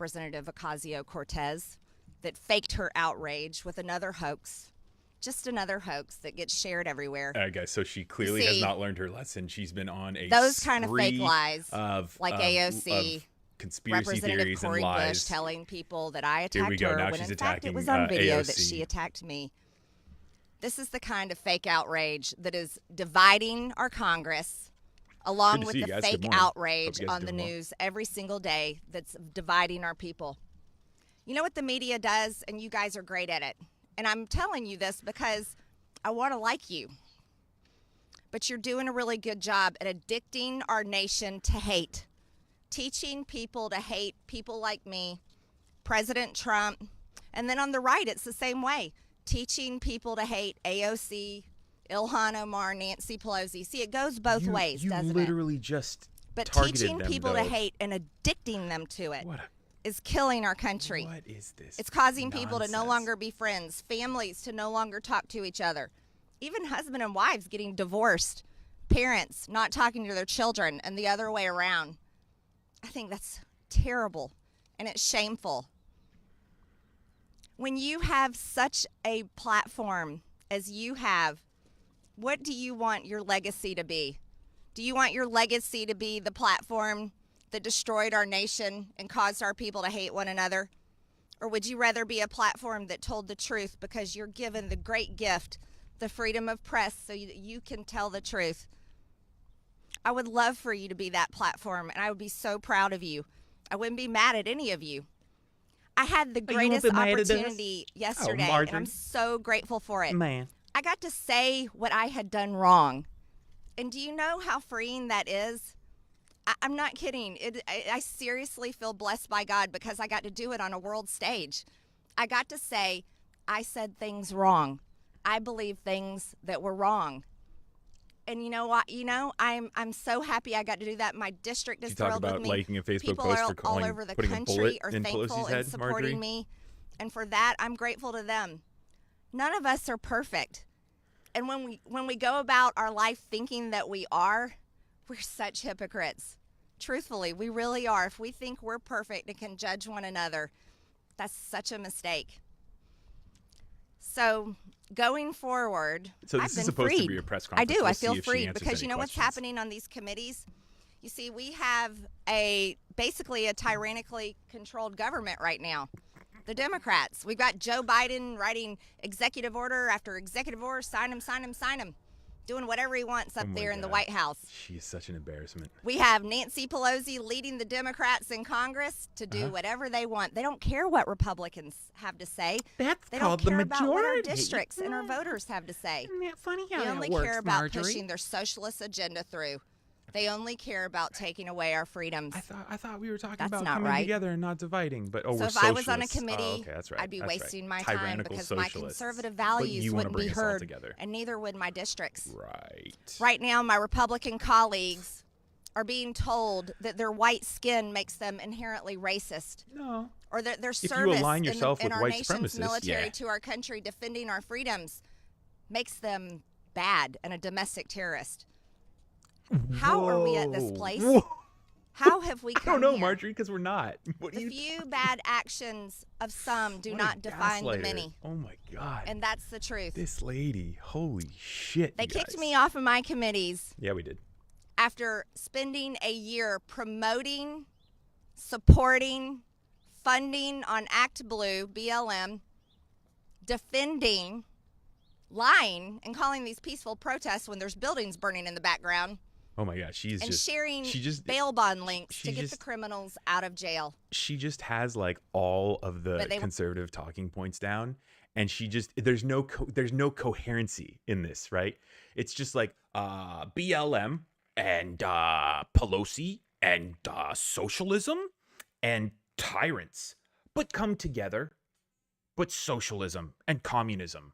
Representative Ocasio-Cortez that faked her outrage with another hoax. Just another hoax that gets shared everywhere. Guys, so she clearly has not learned her lesson. She's been on a those kind of fake lies of AOC, of conspiracy theories Corey and lies. Bush telling people that I attacked Here we go. her Now when she's in fact it was attacking, on video AOC. that she attacked me. This is the kind of fake outrage that is dividing our Congress, along with the fake outrage on the news every single day that's dividing our people. You know what the media does, and you guys are great at it. And I'm telling you this because I want to like you. But you're doing a really good job at addicting our nation to hate. Teaching people to hate people like me, President Trump. And then on the right, it's the same way. Teaching people to hate AOC, Ilhan Omar, Nancy Pelosi. See, it goes both ways, doesn't it? You literally just But targeted teaching them, people though. to hate and addicting them to it. What is killing our country. What is this? It's causing people to no longer be friends, families to no longer talk to each other, even husband and wives getting divorced, parents not talking to their children, and the other way around. I think that's terrible, and it's shameful. When you have such a platform as you have, what do you want your legacy to be? Do you want your legacy to be the platform that destroyed our nation and caused our people to hate one another? Or would you rather be a platform that told the truth because you're given the great gift, the freedom of press, so you can tell the truth? I would love for you to be that platform, and I would be so proud of you. I wouldn't be mad at any of you. I had the greatest opportunity yesterday, and I'm so grateful for it. Man. I got to say what I had done wrong. And do you know how freeing that is? I'm not kidding. I seriously feel blessed by God because I got to do it on a world stage. I got to say, I said things wrong. I believe things that were wrong. And you know what? I'm so happy I got to do that. My district is thrilled with me. You talk about liking a Facebook People post for all over the putting country a bullet are in thankful Pelosi's and head, supporting Marjorie? me. And for that, I'm grateful to them. None of us are perfect. And when we go about our life thinking that we are, we're such hypocrites. Truthfully, we really are. If we think we're perfect and can judge one another, that's such a mistake. So going forward, So this I've is been supposed freed. to be a press I conference. do. We'll I feel see if she freed answers because any you know what's questions. happening on these committees? You see, we have basically a tyrannically controlled government right now. The Democrats. We've got Joe Biden writing executive order after executive order, sign him, doing whatever he wants up there in the White House. She is such an embarrassment. We have Nancy Pelosi leading the Democrats in Congress to do whatever they want. They don't care what Republicans have to say. That's They called don't care the about what our majority. districts and our voters have to say. Isn't that funny how They that only works, care about Marjorie? pushing their socialist agenda through. They only care about taking away our freedoms. I thought we were talking That's about not coming right. together and not dividing. But So we're if I was on a socialists. committee, Oh, okay, that's right. I'd be That's wasting right. my time Tyrannical because my socialists. conservative But values you wanna wouldn't bring be us all heard, together. and neither would my districts. Right. Right now, my Republican colleagues are being told that their white skin makes them inherently racist. No. Or that their you service align yourself in with our white nation's supremacists, military yeah. to our country defending our freedoms makes them bad and a domestic terrorist. How are we at this place? Whoa. How have we I come don't know, here? Marjorie, because we're not. What are The you few bad actions of some do What a not define the gaslighter. many. Oh my God. And that's the truth. This lady, holy shit. They you kicked guys. me off of my committees Yeah, we did. after spending a year promoting, supporting, funding on Act Blue, BLM, defending, lying, and calling these peaceful protests when there's buildings burning in the background, Oh my God, she's and just sharing she just bail bond links she to get just- the criminals out of jail. she just has like all of the But they- conservative talking points down, and she just there's no coherency in this, right? It's just like BLM and Pelosi and socialism and tyrants, but come together, but socialism and communism.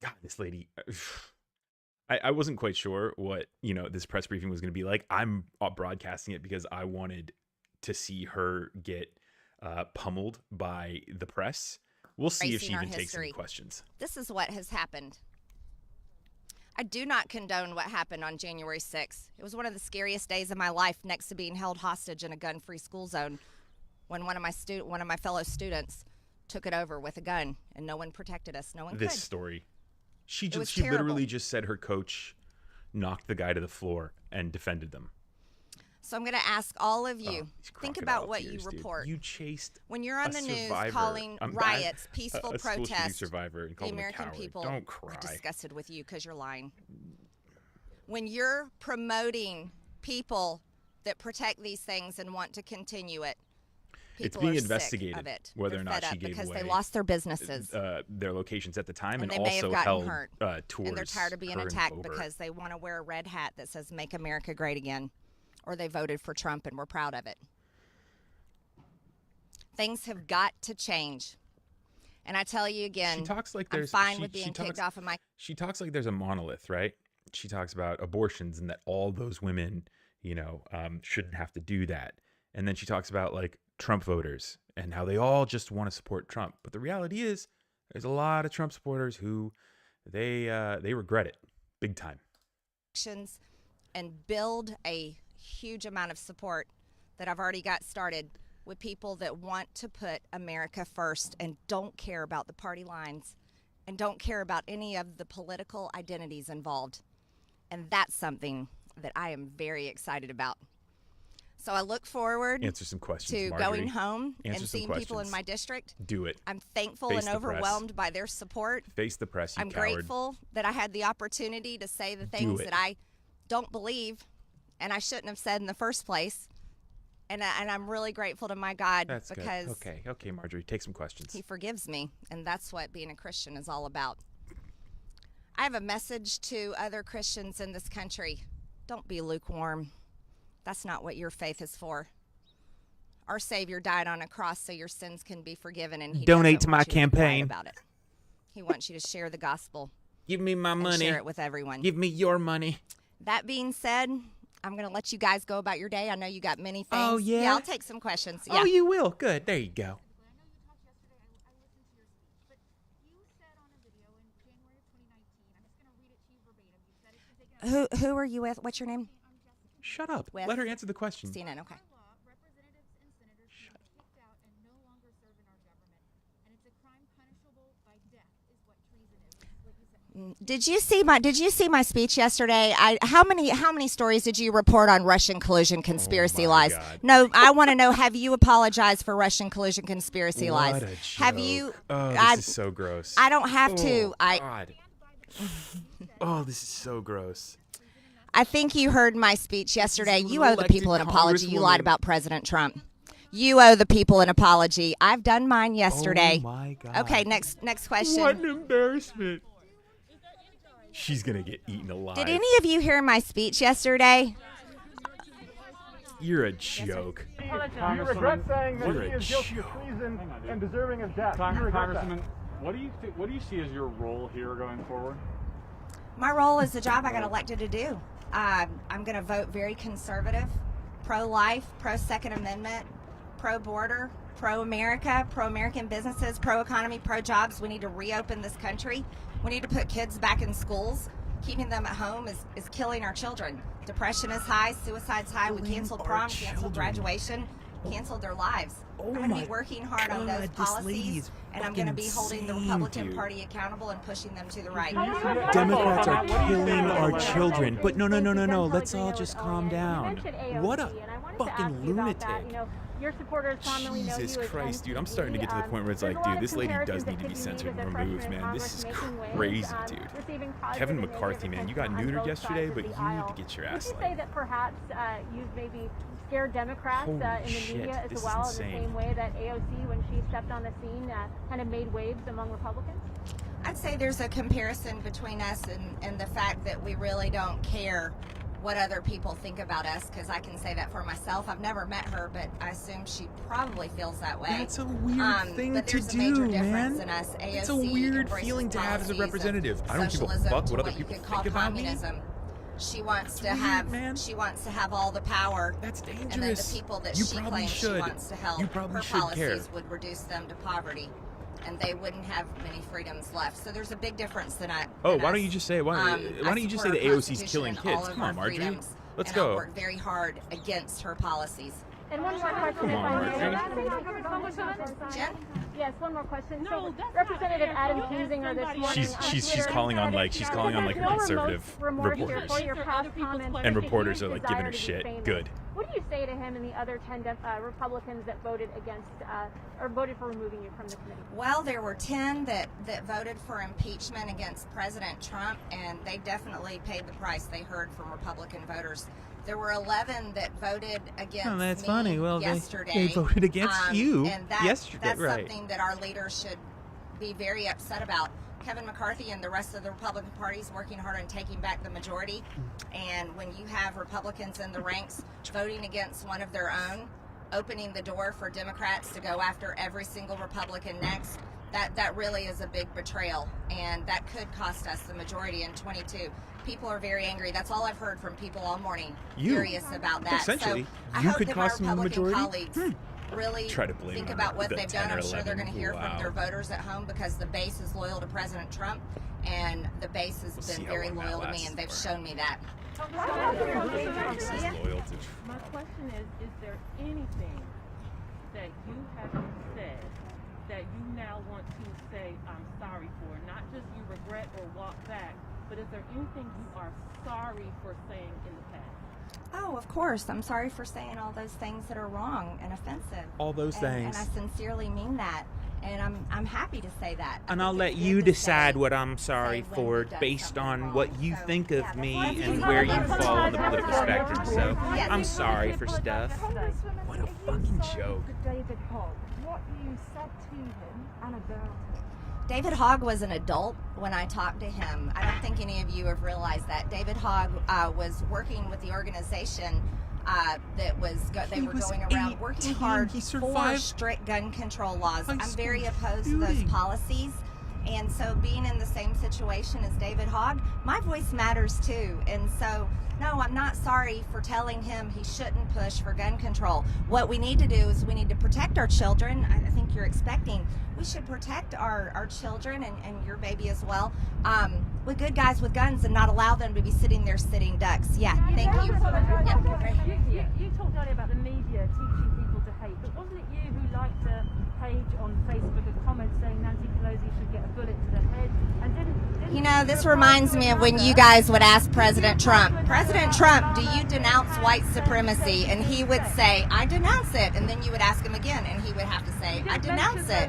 God, this lady. I wasn't quite sure what this press briefing was going to be like. I'm broadcasting it because I wanted to see her get pummeled by the press. We'll see if she Erasing our even takes any history. questions. This is what has happened. I do not condone what happened on January 6th. It was one of the scariest days of my life next to being held hostage in a gun-free school zone when one of my fellow students took it over with a gun, and no one protected us. No one could. This story. She literally just said her coach knocked the guy to the floor and defended them. So I'm going to ask all of you, think about what you report. You chased when you're on the news calling riots, peaceful protests, survivor, and the American people Don't cry. are disgusted with you because you're lying. When you're promoting people that protect these things and want to continue it, it's being investigated of it. Whether or not she gave because away they lost their businesses, their locations at the time, and they also may have gotten held hurt. tours. And they're tired of being attacked because they want to wear a red hat that says "Make America Great Again," or they voted for Trump and we're proud of it. Things have got to change. And I tell you again, she talks like I'm fine with being kicked off of my. She talks like there's a monolith, right? She talks about abortions and that all those women, shouldn't have to do that. And then she talks about like Trump voters and how they all just want to support Trump. But the reality is there's a lot of Trump supporters who they regret it big time. And build a huge amount of support that I've already got started with people that want to put America first and don't care about the party lines and don't care about any of the political identities involved. And that's something that I am very excited about. So I look forward Answer some questions, to Marjorie. Going home Answer and seeing people in my district. Do it. I'm thankful Face and the overwhelmed by their support. Face the press, you I'm coward. grateful that I had the opportunity to say the things that I don't believe and I shouldn't have said in the first place. And I'm really grateful to my God because Okay, Marjorie, take some questions. He forgives me, and that's what being a Christian is all about. I have a message to other Christians in this country. Don't be lukewarm. That's not what your faith is for. Our Savior died on a cross so your sins can be forgiven, and He donate to want my you campaign. To be quiet about it. He wants you to share the gospel. Give me my money. Share it with everyone. Give me your money. That being said, I'm going to let you guys go about your day. I know you got many things. Oh, yeah? Yeah, I'll take some questions. Yeah. Oh, you will? Good. There you go. Who are you with? What's your name? Shut up. Let her answer the question. CNN, okay. Did you see my speech yesterday? How many stories did you report on Russian collusion conspiracy lies? God. No, I want to know, have you apologized for Russian collusion conspiracy lies? What a joke. Have you? Oh, this is so gross. I don't have to. God. Oh, this is so gross. I think you heard my speech yesterday. You owe the people an apology. You lied about President Trump. You owe the people an apology. I've done mine yesterday. Oh my God. Okay, next question. What an embarrassment. She's going to get eaten alive. Did any of you hear my speech yesterday? You're a joke. You regret saying that he is guilty of treason and deserving of death. Congressman, what do you see as your role here going forward? My role is the job I got elected to do. I'm going to vote very conservative, pro-life, pro-Second Amendment, pro-border, pro-America, pro-American businesses, pro-economy, pro-jobs. We need to reopen this country. We need to put kids back in schools. Keeping them at home is killing our children. Depression is high, suicide's high. We canceled prom, canceled graduation, canceled their lives. I'm going to be working hard on those policies, and I'm going to be holding the Republican Party accountable and pushing them to the right. Democrats are killing our children. But no. Let's all just calm down. What a fucking lunatic. Your supporters commonly know Jesus Christ, dude. I'm starting to get to the point where it's like, dude, this lady does need to be censored and removed, man. This is crazy, dude. Kevin McCarthy, man, you got neutered yesterday, but you need to get your ass laid. Would you say that perhaps you've maybe scared Democrats in the media as well, in the same way that AOC, when she stepped on the scene, kind of made waves among Republicans? I'd say there's a comparison between us and the fact that we really don't care what other people think about us, because I can say that for myself. I've never met her, but I assume she probably feels that way. That's a weird thing to do, man. It's a weird feeling to have as a representative. I don't give a fuck what other people think about me. She wants to have all the power. That's dangerous. And then the people that she claims she wants to help, her policies would reduce them to poverty, and they wouldn't have many freedoms left. So there's a big difference than I. Oh, why don't you just say that AOC's killing kids? Come on, Marjorie. Let's go. I work very hard against her policies, And one more question, if I may. Jen? Yes, one more question. So, Representative Adam Kinzinger this morning she's calling on like conservative reporters, and reporters are like giving her shit. Good. What do you say to him and the other 10 Republicans that voted against or voted for removing you from the committee? Well, there were 10 that voted for impeachment against President Trump, and they definitely paid the price they heard from Republican voters. There were 11 that voted against me yesterday. They voted against you yesterday. That's something that our leaders should be very upset about. Kevin McCarthy and the rest of the Republican Party is working hard on taking back the majority. And when you have Republicans in the ranks voting against one of their own, opening the door for Democrats to go after every single Republican next, that really is a big betrayal. And that could cost us the majority in 22. People are very angry. That's all I've heard from people all morning. Furious about that. Essentially, so you could cost them the majority. Colleagues really try to blame think about what the they've done. I'm sure they're going to hear Wow. from their voters at home because the base is loyal to President Trump, and the base has been very loyal to me, and they've shown me that. My question is there anything that you have said that you now want to say I'm sorry for? Not just you regret or walk back, but is there anything you are sorry for saying in the past? Oh, of course. I'm sorry for saying all those things that are wrong and offensive. All those things. And I sincerely mean that. And I'm happy to say that. And I'll let you decide what I'm sorry for based on what you think of me and where you fall on the political spectrum. So I'm sorry for stuff. What a fucking joke. David Hogg, what you said to him and about him. David Hogg was an adult when I talked to him. I don't think any of you have realized that. David Hogg was working with the organization that they were going around working hard for strict gun control laws. I'm very opposed to those policies. And so being in the same situation as David Hogg, my voice matters too. And so, no, I'm not sorry for telling him he shouldn't push for gun control. What we need to do is we need to protect our children. I think you're expecting. We should protect our children and your baby as well with good guys with guns and not allow them to be sitting there sitting ducks. Yeah, thank you. You talked earlier about the media teaching people to hate, but wasn't it you who liked a page on Facebook, a comment saying Nancy Pelosi should get a bullet to the head? And didn't you know, this reminds me of when you guys would ask President Trump, President Trump, do you denounce white supremacy? And he would say, I denounce it. And then you would ask him again, and he would have to say, I denounce it.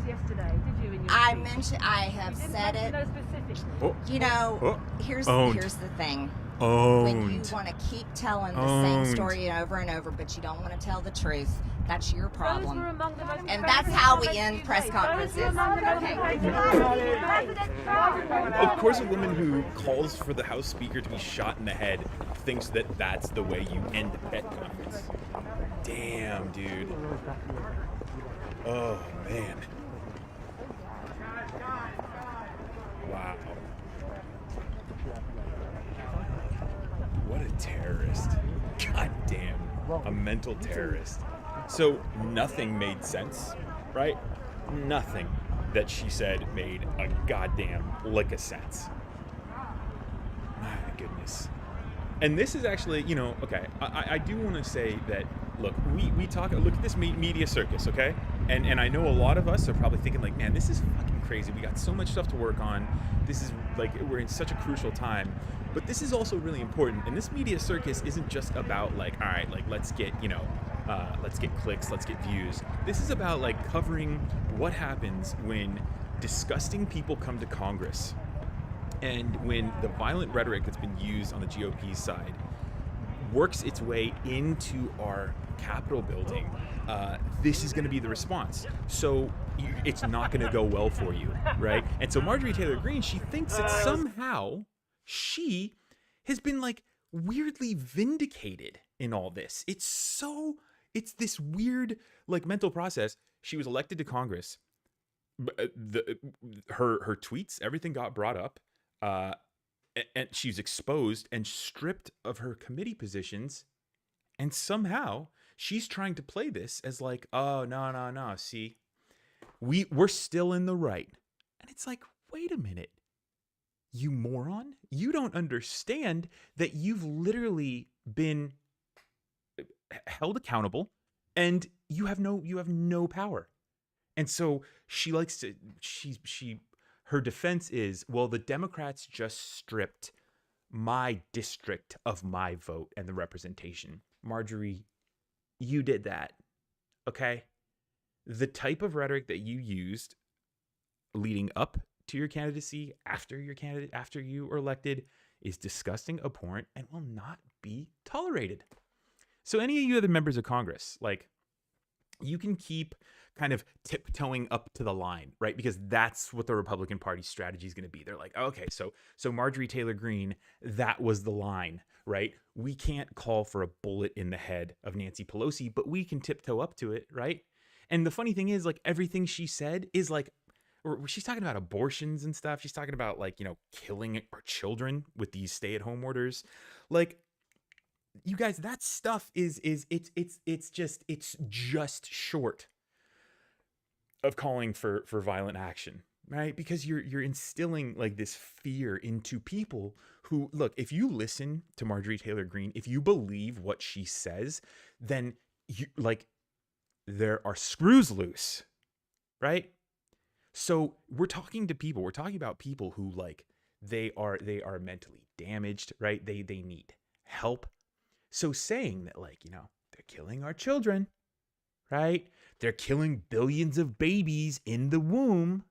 Yesterday, did you? I have said it. You know, here's the thing. When you want to keep telling the same story over and over, but you don't want to tell the truth, that's your problem. And that's how we end press conferences. Of course, a woman who calls for the House Speaker to be shot in the head thinks that that's the way you end a press conference. Damn, dude. Oh, man. Wow. What a terrorist. God damn. A mental terrorist. So nothing made sense, right? Nothing that she said made a goddamn lick of sense. My goodness. And this is actually, you know, okay, I do want to say that, look, we talk, look at this media circus, okay? And I know a lot of us are probably thinking like, man, this is fucking crazy. We got so much stuff to work on. This is like, we're in such a crucial time. But this is also really important. And this media circus isn't just about like, all right, like let's get, you know, let's get clicks, let's get views. This is about like covering what happens when disgusting people come to Congress and when the violent rhetoric that's been used on the GOP's side works its way into our Capitol building. This is going to be the response. So it's not going to go well for you, right? And so Marjorie Taylor Greene, she thinks that somehow she has been like weirdly vindicated in all this. It's this weird like mental process. She was elected to Congress. Her tweets, everything got brought up. And she's exposed and stripped of her committee positions. And somehow she's trying to play this as like, oh, no. See, we're still in the right. And it's like, wait a minute. You moron. You don't understand that you've literally been held accountable. and you have no power. And so she likes to, her defense is, well, the Democrats just stripped my district of my vote and the representation. Marjorie, you did that. Okay? The type of rhetoric that you used leading up to your candidacy, after you were elected, is disgusting, abhorrent, and will not be tolerated. So any of you other members of Congress, like, you can keep kind of tiptoeing up to the line, right? Because that's what the Republican Party strategy is going to be. They're like, okay, so Marjorie Taylor Greene, that was the line, right? We can't call for a bullet in the head of Nancy Pelosi, but we can tiptoe up to it, right? And the funny thing is, like, everything she said is like, or she's talking about abortions and stuff. She's talking about, like, killing our children with these stay-at-home orders. Like, you guys, that stuff it's just short of calling for violent action, right? Because you're instilling, like, this fear into people who, look, if you listen to Marjorie Taylor Greene, if you believe what she says, then there are screws loose, right? So we're talking about people who, like, they are mentally damaged, right? They need help. So saying that, like, they're killing our children, right? They're killing billions of babies in the womb.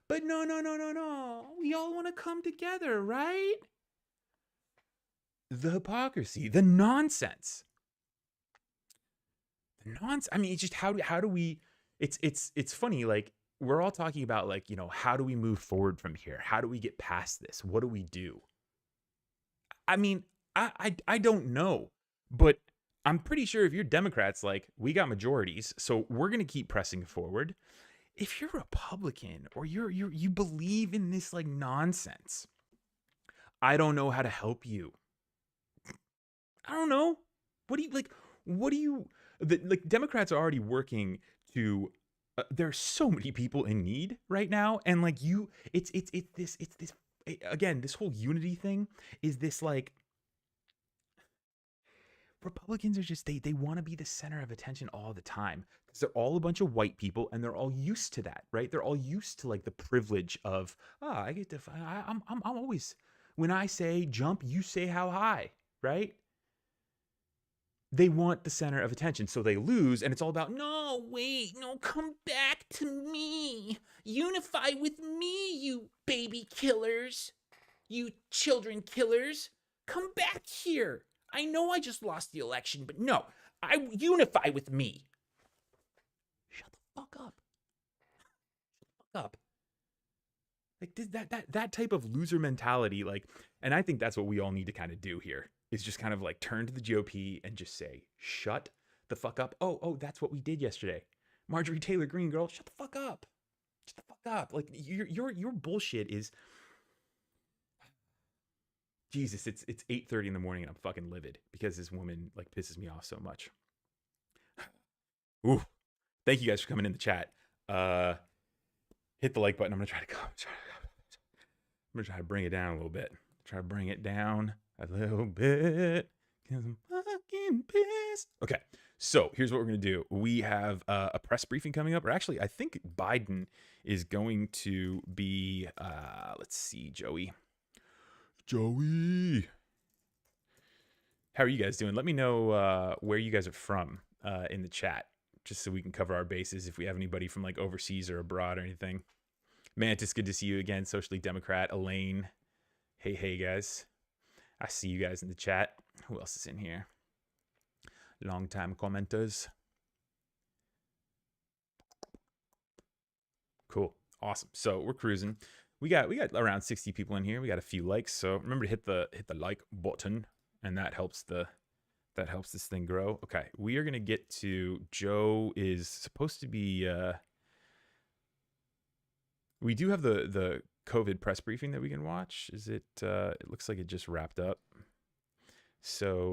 But no. We all want to come together, right? The hypocrisy, the nonsense. I mean, it's just how do we, it's funny, like, we're all talking about, like, how do we move forward from here? How do we get past this? What do we do? I mean, I don't know, but I'm pretty sure if you're Democrats, like, we got majorities, so we're going to keep pressing forward. If you're Republican or you believe in this, like, nonsense, I don't know how to help you. I don't know. Democrats are already working to, there's so many people in need right now. And, like, again, this whole unity thing is this, like, Republicans are just, they want to be the center of attention all the time because they're all a bunch of white people and they're all used to that, right? They're all used to, like, the privilege of, I get to, I'm always, when I say jump, you say how high, right? They want the center of attention, so they lose, and it's all about, no, come back to me. Unify with me, you baby killers. You children killers. Come back here. I know I just lost the election, but no, unify with me. Shut the fuck up. Shut the fuck up. Like, that type of loser mentality, like, and I think that's what we all need to kind of do here, is just kind of, like, turn to the GOP and just say, shut the fuck up. Oh, that's what we did yesterday. Marjorie Taylor Greene, girl, shut the fuck up. Shut the fuck up. Like, your bullshit is, Jesus, it's 8:30 in the morning and I'm fucking livid because this woman, like, pisses me off so much. Ooh. Thank you guys for coming in the chat. Hit the like button. I'm gonna try to bring it down a little bit. Try to bring it down a little bit because I'm fucking pissed. Okay, so here's what we're gonna do. We have a press briefing coming up, or actually, I think Biden is going to be. Let's see, Joey. How are you guys doing? Let me know where you guys are from in the chat, just so we can cover our bases if we have anybody from, like, overseas or abroad or anything. Mantis, good to see you again. Socially Democrat, Elaine. Hey, guys. I see you guys in the chat. Who else is in here? Long-time commenters. Cool. Awesome. So we're cruising. We got around 60 people in here. We got a few likes. So remember to hit the like button, and that helps this thing grow. Okay, we are gonna get to, Joe is supposed to be. We do have the COVID press briefing that we can watch. Is it? It looks like it just wrapped up. So